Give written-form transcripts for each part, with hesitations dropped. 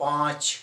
5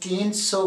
300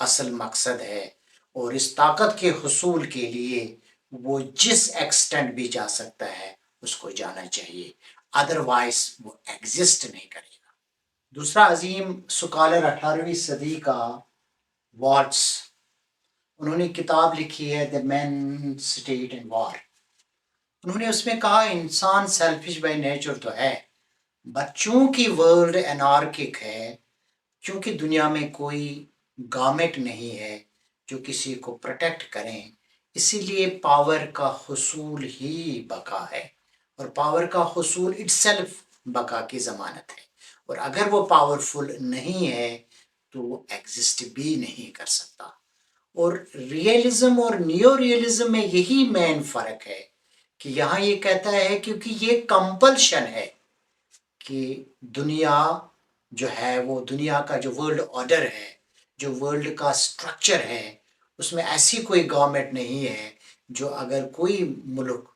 اصل مقصد ہے، اور اس طاقت کے حصول کے لیے وہ جس ایکسٹینٹ بھی جا سکتا ہے اس کو جانا چاہیے، ادروائز وہ ایگزسٹ نہیں کرے گا۔ دوسرا عظیم سکالر 18ویں صدی کا واٹس، انہوں نے کتاب لکھی ہے دی مین اسٹیٹ اینڈ وار۔ انہوں نے اس میں کہا انسان سیلفش بائی نیچر تو ہے، بٹ چونکہ ورلڈ انارکک ہے، چونکہ دنیا میں کوئی گورنمنٹ نہیں ہے جو کسی کو پروٹیکٹ کریں، اسی لیے پاور کا حصول ہی بقا ہے، اور پاور کا حصول اٹ سیلف بقا کی ضمانت ہے، اور اگر وہ پاورفل نہیں ہے تو وہ ایگزسٹ بھی نہیں کر سکتا۔ اور ریئلزم اور نیو ریئلزم میں یہی مین فرق ہے کہ یہاں یہ کہتا ہے کیونکہ یہ کمپلشن ہے کہ دنیا جو ہے، وہ دنیا کا جو ورلڈ آرڈر ہے، جو ورلڈ کا سٹرکچر ہے، اس میں ایسی کوئی گورنمنٹ نہیں ہے جو اگر کوئی ملک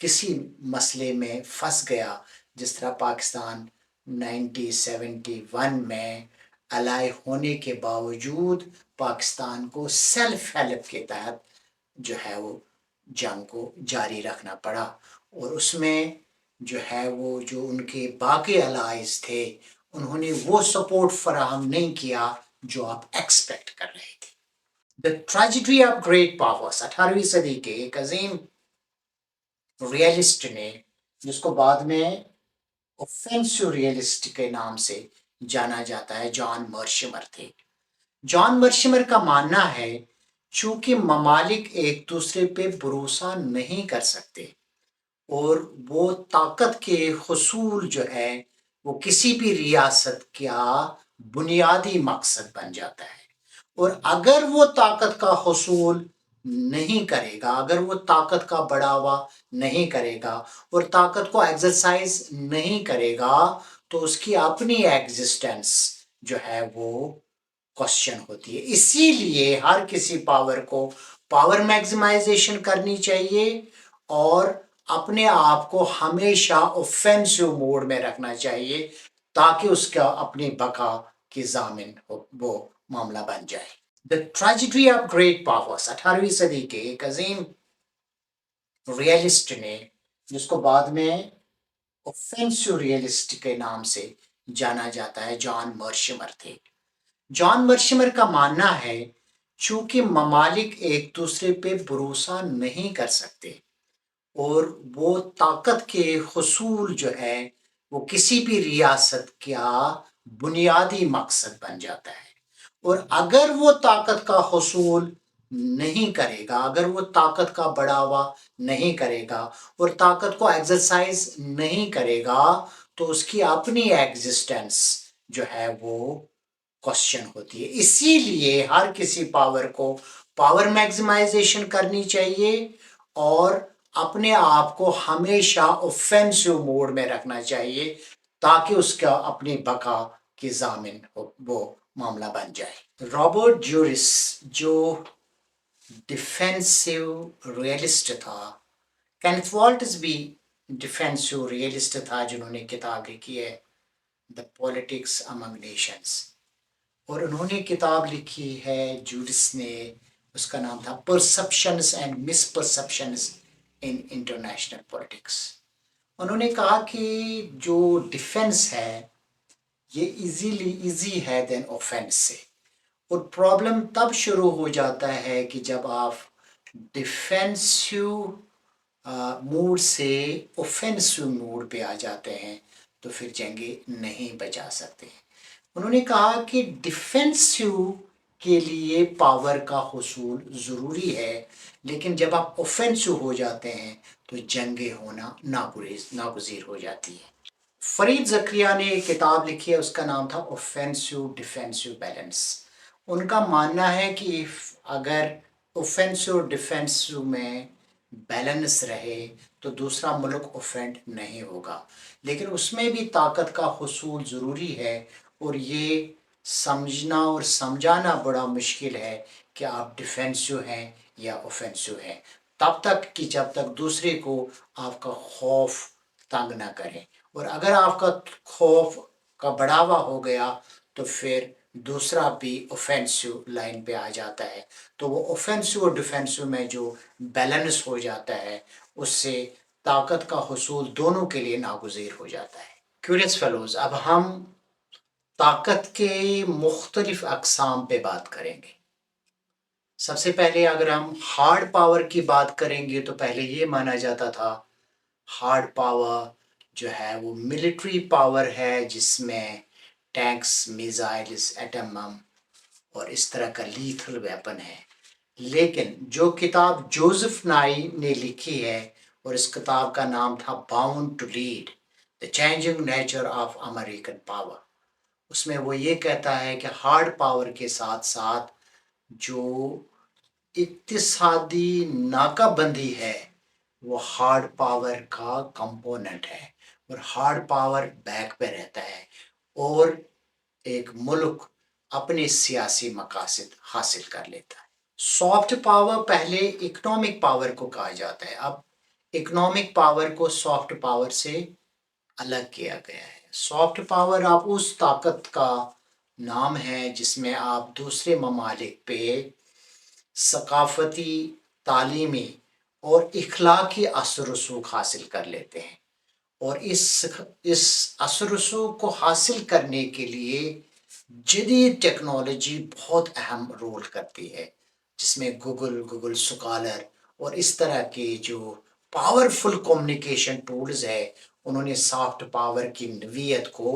کسی مسئلے میں پھنس گیا، جس طرح پاکستان 1971 میں الائی ہونے کے باوجود پاکستان کو سیلف ہیلپ کے تحت جو ہے وہ جنگ کو جاری رکھنا پڑا، اور اس میں جو ہے وہ جو ان کے باقی الائز تھے انہوں نے وہ سپورٹ فراہم نہیں کیا جو آپ ایکسپیکٹ کر رہے تھے۔ دا ٹریجڈی آف گریٹ پاورس، 18ویں صدی کے ایک عظیم ریئلسٹ نے، جس کو بعد میں اوفینسو ریئلسٹ کے نام سے جانا جاتا ہے، جان مرشمر تھے۔ جان مرشمر کا ماننا ہے چونکہ ممالک ایک دوسرے پہ بھروسہ نہیں کر سکتے، اور وہ طاقت کے حصول جو ہے وہ کسی بھی ریاست کا بنیادی مقصد بن جاتا ہے، اور اگر وہ طاقت کا حصول نہیں کرے گا، اگر وہ طاقت کا بڑھاوا نہیں کرے گا اور طاقت کو ایکسرسائز نہیں کرے گا تو اس کی اپنی ایگزسٹنس جو ہے وہ کوشچن ہوتی ہے۔ اسی لیے ہر کسی پاور کو پاور میگزیمائزیشن کرنی چاہیے اور اپنے آپ کو ہمیشہ اوفینسو موڈ میں رکھنا چاہیے تاکہ اس کا اپنی بقا کی ضامن وہ معاملہ بن جائے۔ دا ٹریجڈی آف گریٹ پاورس، 18ویں صدی کے ایک عظیم ریئلسٹ نے، جس کو بعد میں اوفینسو ریئلسٹ کے نام سے جانا جاتا ہے، جان مرشمر تھے۔ جان مرشمر کا ماننا ہے چونکہ ممالک ایک دوسرے پہ بھروسہ نہیں کر سکتے، اور وہ طاقت کے حصول جو ہے وہ کسی بھی ریاست کا بنیادی مقصد بن جاتا ہے، اور اگر وہ طاقت کا حصول نہیں کرے گا، اگر وہ طاقت کا بڑھاوا نہیں کرے گا اور طاقت کو ایکسرسائز نہیں کرے گا تو اس کی اپنی ایگزسٹنس جو ہے وہ کوشچن ہوتی ہے۔ اسی لیے ہر کسی پاور کو پاور میگزیمائزیشن کرنی چاہیے اور اپنے آپ کو ہمیشہ اوفینسو موڈ میں رکھنا چاہیے تاکہ اس کا اپنی بقا کی ضامن وہ معاملہ بن جائے۔ رابرٹ جورس جو ڈیفینسو ریئلسٹ تھا، کینتھ والٹز بھی ڈیفینسو ریئلسٹ تھا، جنہوں نے کتاب لکھی ہے دا پولیٹکس امنگ نیشنز، اور انہوں نے کتاب لکھی ہے جورس نے، اس کا نام تھا perceptions and miss perceptions in international politics. انہوں نے کہا کہ جو ڈیفینس ہے یہ ایزی ہے دین اوفینس سے، اور پرابلم تب شروع ہو جاتا ہے کہ جب آپ ڈیفینسو موڈ سے اوفینسو موڈ پہ آ جاتے ہیں تو پھر جنگیں نہیں بچا سکتے۔ انہوں نے کہا کہ ڈیفینسو کے لیے پاور کا حصول ضروری ہے، لیکن جب آپ اوفینسو ہو جاتے ہیں تو جنگیں ہونا ناگزیر ہو جاتی ہے۔ فرید زکریا نے ایک کتاب لکھی ہے، اس کا نام تھا اوفینسو ڈیفینسو بیلنس۔ ان کا ماننا ہے کہ اگر اوفینسو ڈیفینسو میں بیلنس رہے تو دوسرا ملک اوفینڈ نہیں ہوگا، لیکن اس میں بھی طاقت کا حصول ضروری ہے، اور یہ سمجھنا اور سمجھانا بڑا مشکل ہے کہ آپ ڈیفینسو ہیں یا اوفینسو ہیں، تب تک کہ جب تک دوسرے کو آپ کا خوف تنگ نہ کریں، اور اگر آپ کا خوف کا بڑھاوا ہو گیا تو پھر دوسرا بھی اوفینسو لائن پہ آ جاتا ہے، تو وہ اوفینسو اور ڈیفینسو میں جو بیلنس ہو جاتا ہے اس سے طاقت کا حصول دونوں کے لیے ناگزیر ہو جاتا ہے۔ کیورس فیلوز، اب ہم طاقت کے مختلف اقسام پہ بات کریں گے۔ سب سے پہلے اگر ہم ہارڈ پاور کی بات کریں گے تو پہلے یہ مانا جاتا تھا ہارڈ پاور جو ہے وہ ملٹری پاور ہے، جس میں ٹینکس، میزائلز، ایٹمم اور اس طرح کا لیتھل ویپن ہے۔ لیکن جو کتاب جوزف نائی نے لکھی ہے، اور اس کتاب کا نام تھا bound to lead the changing nature of American power, اس میں وہ یہ کہتا ہے کہ ہارڈ پاور کے ساتھ ساتھ جو اقتصادی ناکہ بندی ہے وہ ہارڈ پاور کا کمپوننٹ ہے، اور ہارڈ پاور بیک پہ رہتا ہے، اور ایک ملک اپنے سیاسی مقاصد حاصل کر لیتا ہے۔ سافٹ پاور پہلے اکنامک پاور کو کہا جاتا ہے، اب اکنامک پاور کو سافٹ پاور سے الگ کیا گیا ہے۔ سافٹ پاور آپ اس طاقت کا نام ہے جس میں آپ دوسرے ممالک پہ ثقافتی، تعلیمی اور اخلاقی اثر رسوخ حاصل کر لیتے ہیں، اور اس اثر رسوخ کو حاصل کرنے کے لیے جدید ٹیکنالوجی بہت اہم رول کرتی ہے، جس میں گوگل سکالر اور اس طرح کے جو پاورفل کمیونیکیشن ٹولز ہے، انہوں نے سافٹ پاور کی نوعیت کو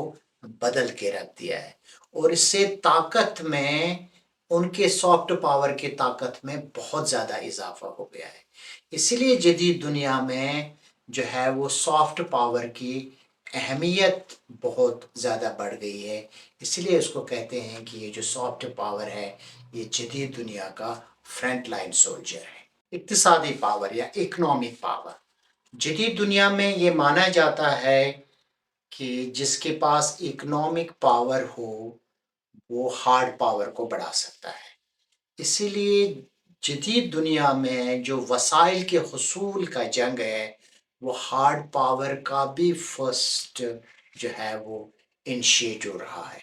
بدل کے رکھ دیا ہے، اور اس سے طاقت میں، ان کے سافٹ پاور کی طاقت میں بہت زیادہ اضافہ ہو گیا ہے۔ اسی لیے جدید دنیا میں جو ہے وہ سافٹ پاور کی اہمیت بہت زیادہ بڑھ گئی ہے، اسی لیے اس کو کہتے ہیں کہ یہ جو سافٹ پاور ہے یہ جدید دنیا کا فرنٹ لائن سولجر ہے۔ اقتصادی پاور یا اکنامک پاور، جدید دنیا میں یہ مانا جاتا ہے کہ جس کے پاس اکنامک پاور ہو وہ ہارڈ پاور کو بڑھا سکتا ہے۔ اسی لیے جدید دنیا میں جو وسائل کے حصول کا جنگ ہے وہ ہارڈ پاور کا بھی فرسٹ جو ہے وہ انیشیٹو رہا ہے،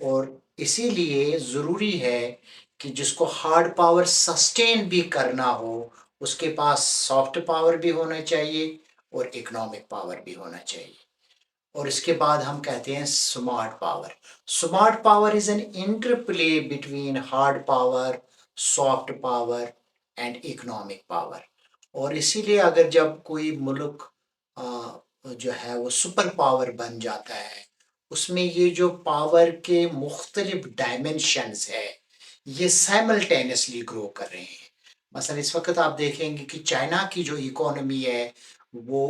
اور اسی لیے ضروری ہے کہ جس کو ہارڈ پاور سسٹین بھی کرنا ہو اس کے پاس سافٹ پاور بھی ہونا چاہیے اور اکنامک پاور بھی ہونا چاہیے۔ اور اس کے بعد ہم کہتے ہیں smart power. Smart power is an interplay between hard power, soft power and economic power, اور اسی لیے اگر جب کوئی ملک جو ہے وہ سپر پاور بن جاتا ہے، اس میں یہ جو پاور کے مختلف ڈائمنشنز ہے یہ سائملٹینسلی گرو کر رہے ہیں۔ مثلا اس وقت آپ دیکھیں گے کہ چائنا کی جو اکانومی ہے وہ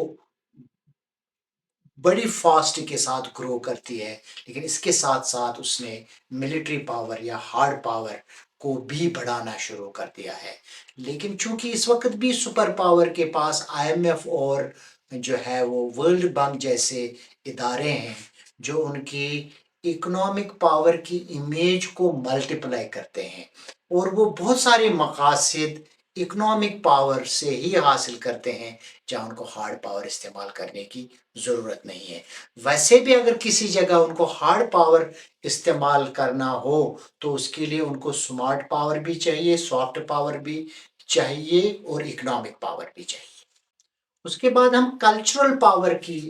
بڑی فاسٹ کے ساتھ گرو کرتی ہے، لیکن اس کے ساتھ ساتھ اس نے ملٹری پاور یا ہارڈ پاور کو بھی بڑھانا شروع کر دیا ہے۔ لیکن چونکہ اس وقت بھی سپر پاور کے پاس آئی ایم ایف اور جو ہے وہ ورلڈ بینک جیسے ادارے ہیں جو ان کی اکنامک پاور کی امیج کو ملٹیپلائی کرتے ہیں، اور وہ بہت سارے مقاصد اکنامک پاور سے ہی حاصل کرتے ہیں جہاں ان کو ہارڈ پاور استعمال کرنے کی ضرورت نہیں ہے۔ ویسے بھی اگر کسی جگہ ان کو ہارڈ پاور استعمال کرنا ہو تو اس کے لیے ان کو سمارٹ پاور بھی چاہیے، سافٹ پاور بھی چاہیے اور اکنامک پاور بھی چاہیے۔ اس کے بعد ہم کلچرل پاور کی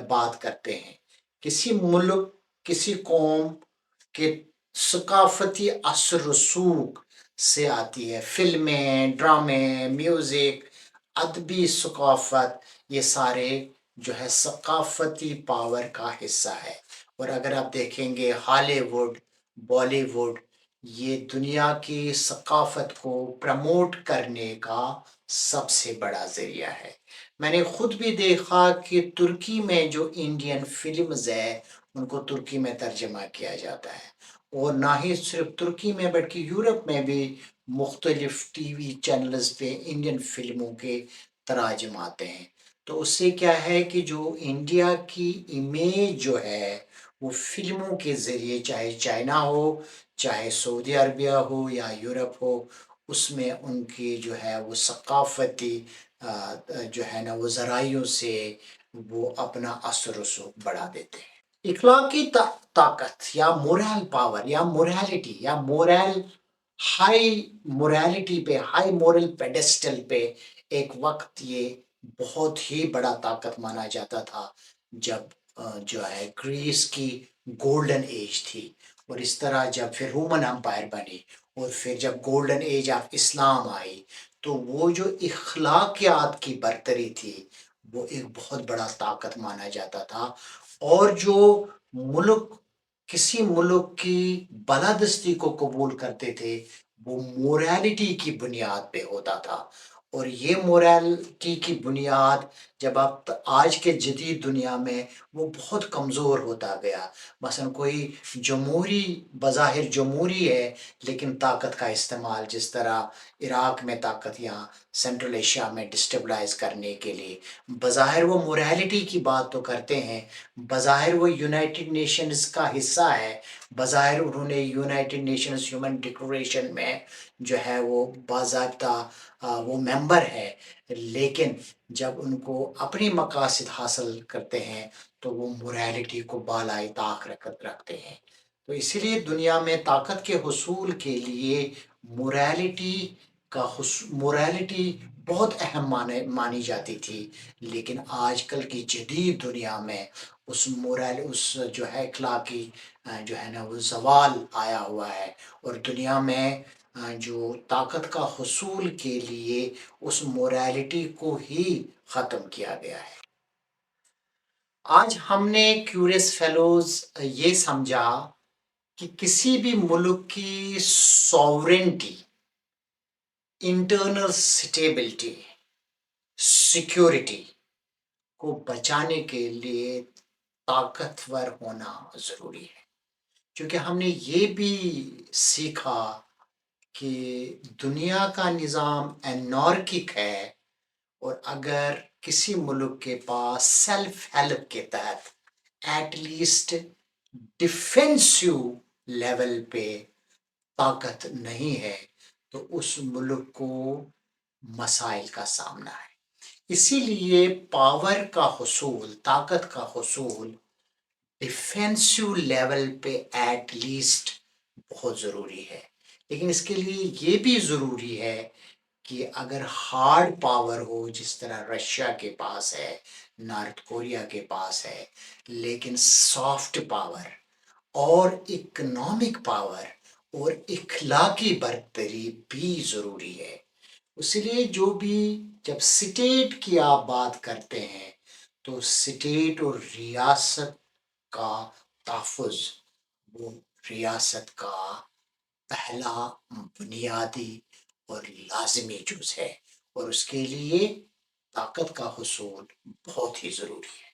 بات کرتے ہیں۔ کسی ملک، کسی قوم کے ثقافتی اثر رسوخ سے آتی ہے، فلمیں، ڈرامے، میوزک، ادبی ثقافت، یہ سارے جو ہے ثقافتی پاور کا حصہ ہے، اور اگر آپ دیکھیں گے ہالی ووڈ، بالی ووڈ، یہ دنیا کی ثقافت کو پروموٹ کرنے کا سب سے بڑا ذریعہ ہے۔ میں نے خود بھی دیکھا کہ ترکی میں جو انڈین فلمز ہے ان کو ترکی میں ترجمہ کیا جاتا ہے، اور نہ ہی صرف ترکی میں بلکہ یورپ میں بھی مختلف ٹی وی چینلز پہ انڈین فلموں کے تراجم آتے ہیں۔ تو اس سے کیا ہے کہ جو انڈیا کی امیج جو ہے وہ فلموں کے ذریعے، چاہے چائنا ہو، چاہے سعودی عربیہ ہو یا یورپ ہو، اس میں ان کی جو ہے وہ ثقافتی جو ہے نا وہ ذرائعوں سے وہ اپنا اثر رسوخ بڑھا دیتے ہیں۔ اخلاقی طاقت یا مورل پاور یا مورالٹی یا مورل ہائی مورالٹی پہ ہائی مورل پیڈسٹل پہ ایک وقت یہ بہت ہی بڑا طاقت مانا جاتا تھا، جب جو ہے گریس کی گولڈن ایج تھی، اور اس طرح جب پھر رومن امپائر بنی اور پھر جب گولڈن ایج آف اسلام آئی، تو وہ جو اخلاقیات کی برتری تھی وہ ایک بہت بڑا طاقت مانا جاتا تھا، اور جو ملک کسی ملک کی بالادستی کو قبول کرتے تھے وہ مورالٹی کی بنیاد پہ ہوتا تھا، اور یہ مورالٹی کی بنیاد جب آپ آج کے جدید دنیا میں وہ بہت کمزور ہوتا گیا، مثلا کوئی جمہوری بظاہر جمہوری ہے لیکن طاقت کا استعمال، جس طرح عراق میں طاقت یا سینٹرل ایشیا میں ڈسٹیبلائز کرنے کے لیے، بظاہر وہ مورالٹی کی بات تو کرتے ہیں، بظاہر وہ یونائٹڈ نیشنز کا حصہ ہے، بظاہر انہوں نے یونائٹڈ نیشنز ہیومن ڈکلریشن میں جو ہے وہ باضابطہ وہ ممبر ہے، لیکن جب ان کو اپنی مقاصد حاصل کرتے ہیں تو وہ مورالٹی کو بالائے طاق رکھتے ہیں۔ تو اسی لیے دنیا میں طاقت کے حصول کے لیے مورالٹی مورالٹی بہت اہم مانی جاتی تھی، لیکن آج کل کی جدید دنیا میں اس جو ہے اخلاقی جو ہے نا وہ زوال آیا ہوا ہے، اور دنیا میں جو طاقت کا حصول کے لیے اس مورالٹی کو ہی ختم کیا گیا ہے۔ آج ہم نے کیوریس فیلوز یہ سمجھا کہ کسی بھی ملک کی سوورنٹی، انٹرنل سٹیبلٹی، سیکیورٹی کو بچانے کے لیے طاقتور ہونا ضروری ہے، کیونکہ ہم نے یہ بھی سیکھا کہ دنیا کا نظام انارکک ہے، اور اگر کسی ملک کے پاس سیلف ہیلپ کے تحت ایٹ لیسٹ ڈیفینسو لیول پہ طاقت نہیں ہے تو اس ملک کو مسائل کا سامنا ہے۔ اسی لیے پاور کا حصول، طاقت کا حصول ڈیفینسو لیول پہ ایٹ لیسٹ بہت ضروری ہے، لیکن اس کے لیے یہ بھی ضروری ہے کہ اگر ہارڈ پاور ہو جس طرح رشیا کے پاس ہے، نارتھ کوریا کے پاس ہے، لیکن سافٹ پاور اور اکنامک پاور اور اخلاقی برتری بھی ضروری ہے۔ اس لیے جو بھی جب سٹیٹ کی آپ بات کرتے ہیں تو سٹیٹ اور ریاست کا تحفظ وہ ریاست کا پہلا بنیادی اور لازمی جز ہے، اور اس کے لیے طاقت کا حصول بہت ہی ضروری ہے۔